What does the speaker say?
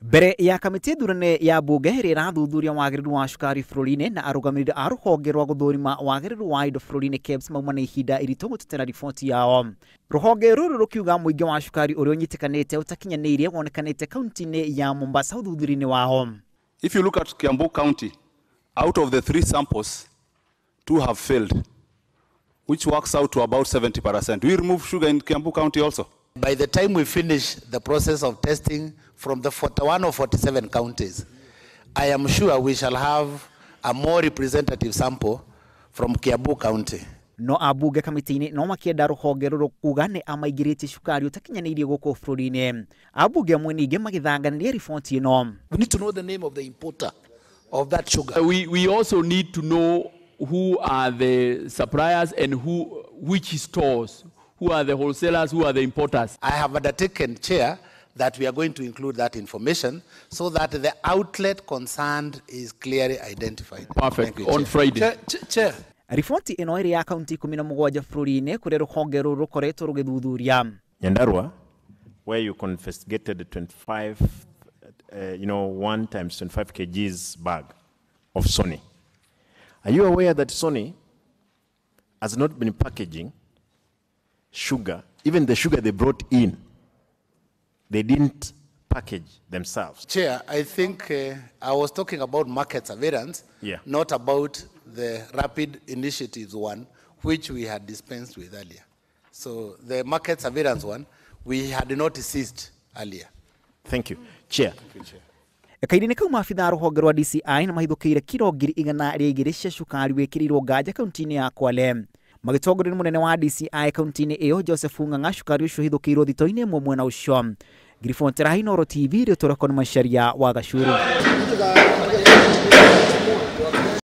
Mbere ya kamiti thurane ya bunge rira thuthuria wagiriru wa cukari bururi-ini na arugamiriri a ruhonge rwa guthurima wagiriru wa indo bururi-ini KEBS mauma na ihinda iritu gutetera riboti yao. Ruhonge ruru rukiuga muingi wa cukari uria unyitikanite utakinyaniire wonekanite kaunti-ini ya Mombasa uthuthuri-ini wao. If you look at Kiambu County, out of the 3 samples, 2 have failed, which works out to about 70%. We remove sugar in Kiambu County also. By the time we finish the process of testing from the 41 or 47 counties, I am sure we shall have a more representative sample from Kiambu County. No abunge kamiti-ini no makienda ruhonge ruru kuga ni amaigirite cukari utakinyaniire guku bururi-ini. Abunge amwe ningi magithanganiria riboti ino. We need to know the name of the importer of that sugar. We also need to know who are the suppliers and which stores, who are the wholesalers, who are the importers. I have undertaken, Chair, that we are going to include that information so that the outlet concerned is clearly identified. Perfect. You, on Chair. Friday. Chair. Riboti ino iri ya kaunti 17 bururi-ini kuria ruhonge ruru rukoretwo rugithuthuria. Nyandarua, where you confiscated 25, 1 times 25 kgs bag of Sony. Are you aware that Sony has not been packaging sugar, even the sugar they brought in, they didn't package themselves? Chair, I think I was talking about market surveillance, not about the rapid initiatives one, which we had dispensed with earlier. So the market surveillance one, we had not ceased earlier. Thank you. Chair. Thank you, Chair. Kairine kau maabitha ruhonge rwa DCI na mahithukire kiro 100 cia cukari wikirirwo nganja kaunti-ini ya Kwale. Magitongoria ni munene wa DCI kaunti-ini iyo Joseph Ng'ang'a cukari ucio hithukirwo thito-ini imwe mwena ucio. Griffon Terahino TV ri turakona macharia wa Gachuru.